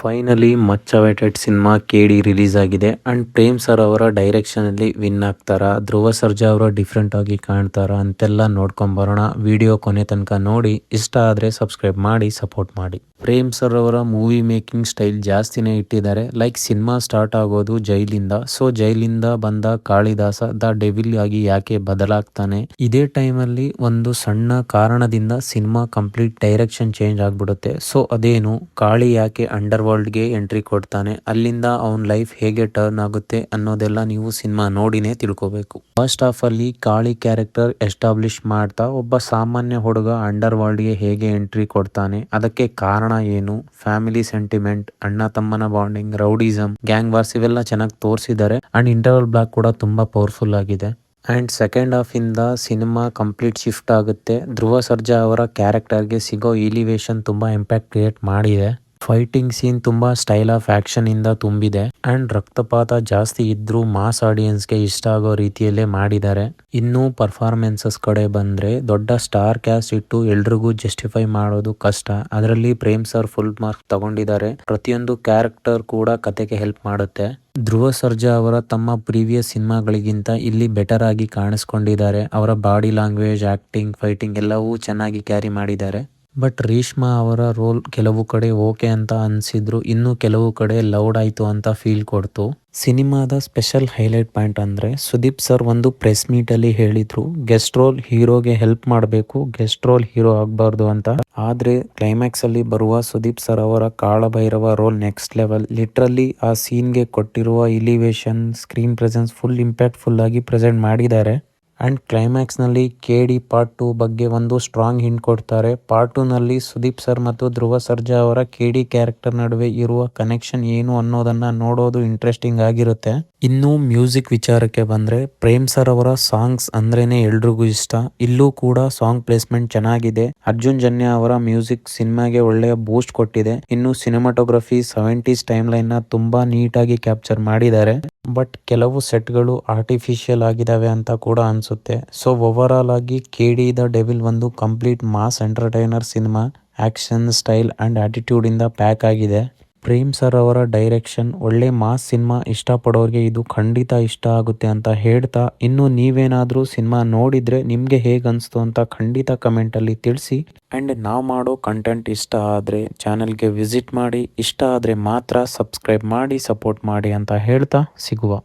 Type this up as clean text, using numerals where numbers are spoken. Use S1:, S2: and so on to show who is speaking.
S1: Finally much awaited cinema ಕೇಡಿ release ಆಗಿದೆ and Prem sir ಅವರ ಡೈರೆಕ್ಷನ್ ಅಲ್ಲಿ ವಿನ್ ಆಗ್ತಾರ, ಧ್ರುವ ಸರ್ಜಾ ಅವರ ಡಿಫ್ರೆಂಟ್ ಆಗಿ ಕಾಣ್ತಾರ ಅಂತೆಲ್ಲ ನೋಡ್ಕೊಂಡ್ ಬರೋಣ. ವಿಡಿಯೋ ಕೊನೆ ತನಕ ನೋಡಿ, ಇಷ್ಟ ಆದ್ರೆ ಸಬ್ಸ್ಕ್ರೈಬ್ ಮಾಡಿ ಸಪೋರ್ಟ್ ಮಾಡಿ. ಪ್ರೇಮ್ ಸರ್ ಅವರ ಮೂವಿ ಮೇಕಿಂಗ್ ಸ್ಟೈಲ್ ಜಾಸ್ತಿನೇ ಇಟ್ಟಿದ್ದಾರೆ. ಲೈಕ್ ಸಿನಿಮಾ ಸ್ಟಾರ್ಟ್ ಆಗೋದು ಜೈಲಿಂದ, ಸೊ ಜೈಲಿಂದ ಬಂದ ಕಾಳಿದಾಸ ದ ಡೆವಿಲ್ ಆಗಿ ಯಾಕೆ ಬದಲಾಗ್ತಾನೆ, ಇದೇ ಟೈಮಲ್ಲಿ ಒಂದು ಸಣ್ಣ ಕಾರಣದಿಂದ ಸಿನಿಮಾ ಕಂಪ್ಲೀಟ್ ಡೈರೆಕ್ಷನ್ ಚೇಂಜ್ ಆಗ್ಬಿಡುತ್ತೆ. ಸೊ ಅದೇನು, ಕಾಳಿ ಯಾಕೆ ಅಂಡರ್ ವರ್ಲ್ಡ್ಗೆ ಎಂಟ್ರಿ ಕೊಡ್ತಾನೆ, ಅಲ್ಲಿಂದ ಅವನ್ ಲೈಫ್ ಹೇಗೆ ಟರ್ನ್ ಆಗುತ್ತೆ ಅನ್ನೋದೆಲ್ಲ ನೀವು ಸಿನಿಮಾ ನೋಡಿನೇ ತಿಳ್ಕೋಬೇಕು. ಫಸ್ಟ್ ಹಾಫ್ ಅಲ್ಲಿ ಕಾಳಿ ಕ್ಯಾರೆಕ್ಟರ್ ಎಸ್ಟಾಬ್ಲಿಷ್ ಮಾಡ್ತಾ ಒಬ್ಬ ಸಾಮಾನ್ಯ ಹುಡುಗ ಅಂಡರ್ ವರ್ಲ್ಡ್ಗೆ ಹೇಗೆ ಎಂಟ್ರಿ ಕೊಡ್ತಾನೆ, ಅದಕ್ಕೆ ಕಾರಣ ಏನು, ಫ್ಯಾಮಿಲಿ ಸೆಂಟಿಮೆಂಟ್, ಅಣ್ಣ ತಮ್ಮನ ಬಾಂಡಿಂಗ್, ರೌಡಿಸಮ್, ಗ್ಯಾಂಗ್ ವಾರ್ಸ್ ಇವೆಲ್ಲ ಚೆನ್ನಾಗಿ ತೋರಿಸಿದ್ದಾರೆ. ಅಂಡ್ ಇಂಟರ್ವಲ್ ಬ್ಲಾಕ್ ಕೂಡ ತುಂಬಾ ಪವರ್ಫುಲ್ ಆಗಿದೆ. ಅಂಡ್ ಸೆಕೆಂಡ್ ಹಾಫ್ ಇಂದ ಸಿನಿಮಾ ಕಂಪ್ಲೀಟ್ ಶಿಫ್ಟ್ ಆಗುತ್ತೆ. ಧ್ರುವ ಸರ್ಜಾ ಅವರ ಕ್ಯಾರೆಕ್ಟರ್ಗೆ ಸಿಗೋ ಎಲಿವೇಶನ್ ತುಂಬಾ ಇಂಪ್ಯಾಕ್ಟ್ ಕ್ರಿಯೇಟ್ ಮಾಡಿದೆ. ಫೈಟಿಂಗ್ ಸೀನ್ ತುಂಬಾ ಸ್ಟೈಲ್ ಆಫ್ ಆಕ್ಷನ್ ಇಂದ ತುಂಬಿದೆ ಅಂಡ್ ರಕ್ತಪಾತ ಜಾಸ್ತಿ ಇದ್ರೂ ಮಾಸ್ ಆಡಿಯನ್ಸ್ಗೆ ಇಷ್ಟ ಆಗೋ ರೀತಿಯಲ್ಲೇ ಮಾಡಿದ್ದಾರೆ. ಇನ್ನು ಪರ್ಫಾರ್ಮೆನ್ಸಸ್ ಕಡೆ ಬಂದ್ರೆ ದೊಡ್ಡ ಸ್ಟಾರ್ ಕ್ಯಾಸ್ಟ್ ಇಟ್ಟು ಎಲ್ರಿಗೂ ಜಸ್ಟಿಫೈ ಮಾಡೋದು ಕಷ್ಟ. ಅದರಲ್ಲಿ ಪ್ರೇಮ್ ಸರ್ ಫುಲ್ ಮಾರ್ಕ್ ತಗೊಂಡಿದ್ದಾರೆ. ಪ್ರತಿಯೊಂದು ಕ್ಯಾರೆಕ್ಟರ್ ಕೂಡ ಕತೆಗೆ ಹೆಲ್ಪ್ ಮಾಡುತ್ತೆ. ಧ್ರುವ ಸರ್ಜಾ ಅವರ ತಮ್ಮ ಪ್ರೀವಿಯಸ್ ಸಿನಿಮಾಗಳಿಗಿಂತ ಇಲ್ಲಿ ಬೆಟರ್ ಆಗಿ ಕಾಣಿಸ್ಕೊಂಡಿದ್ದಾರೆ. ಅವರ ಬಾಡಿ ಲ್ಯಾಂಗ್ವೇಜ್, ಆಕ್ಟಿಂಗ್, ಫೈಟಿಂಗ್ ಎಲ್ಲವೂ ಚೆನ್ನಾಗಿ ಕ್ಯಾರಿ ಮಾಡಿದ್ದಾರೆ. ಬಟ್ ರೇಷ್ಮಾ ಅವರ ರೋಲ್ ಕೆಲವು ಕಡೆ ಓಕೆ ಅಂತ ಅನ್ಸಿದ್ರು, ಇನ್ನು ಕೆಲವು ಕಡೆ ಲೌಡ್ ಆಯ್ತು ಅಂತ ಫೀಲ್ ಕೊಡ್ತು. ಸಿನಿಮಾದ ಸ್ಪೆಷಲ್ ಹೈಲೈಟ್ ಪಾಯಿಂಟ್ ಅಂದ್ರೆ ಸುದೀಪ್ ಸರ್ ಒಂದು ಪ್ರೆಸ್ ಮೀಟ್ ಅಲ್ಲಿ ಹೇಳಿದ್ರು, ಗೆಸ್ಟ್ ರೋಲ್ ಹೀರೋಗೆ ಹೆಲ್ಪ್ ಮಾಡಬೇಕು, ಗೆಸ್ಟ್ ರೋಲ್ ಹೀರೋ ಆಗ್ಬಾರ್ದು ಅಂತ. ಆದ್ರೆ ಕ್ಲೈಮ್ಯಾಕ್ಸ್ ಅಲ್ಲಿ ಬರುವ ಸುದೀಪ್ ಸರ್ ಅವರ Kalabhairava role next level. Literally ಆ ಸೀನ್ಗೆ ಕೊಟ್ಟಿರುವ elevation, screen presence full impact full ಆಗಿ ಪ್ರೆಸೆಂಟ್ ಮಾಡಿದ್ದಾರೆ. ಅಂಡ್ ಕ್ಲೈಮ್ಯಾಕ್ಸ್ ನಲ್ಲಿ ಕೇಡಿ ಪಾರ್ಟ್ 2 ಬಗ್ಗೆ ಒಂದು ಸ್ಟ್ರಾಂಗ್ ಹಿಂಟ್ ಕೊಡ್ತಾರೆ. ಪಾರ್ಟ್ 2 ನಲ್ಲಿ ಸುದೀಪ್ ಸರ್ ಮತ್ತು ಧ್ರುವ ಸರ್ಜಾ ಅವರ ಕೇಡಿ ಕ್ಯಾರೆಕ್ಟರ್ ನಡುವೆ ಇರುವ ಕನೆಕ್ಷನ್ ಏನು ಅನ್ನೋದನ್ನ ನೋಡೋದು ಇಂಟ್ರೆಸ್ಟಿಂಗ್ ಆಗಿರುತ್ತೆ. ಇನ್ನು ಮ್ಯೂಸಿಕ್ ವಿಚಾರಕ್ಕೆ ಬಂದ್ರೆ ಪ್ರೇಮ್ ಸರ್ ಅವರ ಸಾಂಗ್ಸ್ ಅಂದ್ರೇನೆ ಎಲ್ರಿಗೂ ಇಷ್ಟ. ಇಲ್ಲೂ ಕೂಡ ಸಾಂಗ್ ಪ್ಲೇಸ್ಮೆಂಟ್ ಚೆನ್ನಾಗಿದೆ. ಅರ್ಜುನ್ ಜನ್ಯ ಅವರ ಮ್ಯೂಸಿಕ್ ಸಿನಿಮಾಗೆ ಒಳ್ಳೆಯ ಬೂಸ್ಟ್ ಕೊಟ್ಟಿದೆ. ಇನ್ನು ಸಿನಿಮಾಟೋಗ್ರಫಿ 70s ಟೈಮ್ ಲೈನ್ ನ ತುಂಬಾ ನೀಟಾಗಿ ಕ್ಯಾಪ್ಚರ್ ಮಾಡಿದ್ದಾರೆ. ಬಟ್ ಕೆಲವು ಸೆಟ್ಗಳು ಆರ್ಟಿಫಿಷಿಯಲ್ ಆಗಿದಾವೆ ಅಂತ ಕೂಡ ಅನ್ಸುತ್ತೆ. ಸೊ ಓವರ್ ಆಲ್ ಆಗಿ ಕೇಡಿ ದ ಡೆವಿಲ್ ಒಂದು ಕಂಪ್ಲೀಟ್ ಮಾಸ್ ಎಂಟರ್ಟೈನರ್ ಸಿನಿಮಾ. ಆಕ್ಷನ್, ಸ್ಟೈಲ್ ಅಂಡ್ ಆಟಿಟ್ಯೂಡ್ ಇಂದ ಪ್ಯಾಕ್ ಆಗಿದೆ. ಪ್ರೇಮ್ ಸರ್ ಅವರ ಡೈರೆಕ್ಷನ್ ಒಳ್ಳೆ ಮಾಸ್ ಸಿನಿಮಾ. ಇಷ್ಟಪಡೋರಿಗೆ ಇದು ಖಂಡಿತ ಇಷ್ಟ ಆಗುತ್ತೆ ಅಂತ ಹೇಳ್ತಾ, ಇನ್ನು ನೀವೇನಾದ್ರೂ ಸಿನಿಮಾ ನೋಡಿದ್ರೆ ನಿಮ್ಗೆ ಹೇಗ್ ಅನ್ಸ್ತು ಅಂತ ಖಂಡಿತ ಕಮೆಂಟ್ ಅಲ್ಲಿ ತಿಳಿಸಿ. ಅಂಡ್ ನಾವು ಮಾಡೋ ಕಂಟೆಂಟ್ ಇಷ್ಟ ಆದ್ರೆ ಚಾನೆಲ್ಗೆ ವಿಸಿಟ್ ಮಾಡಿ, ಇಷ್ಟ ಆದ್ರೆ ಮಾತ್ರ ಸಬ್ಸ್ಕ್ರೈಬ್ ಮಾಡಿ ಸಪೋರ್ಟ್ ಮಾಡಿ ಅಂತ ಹೇಳ್ತಾ ಸಿಗುವ.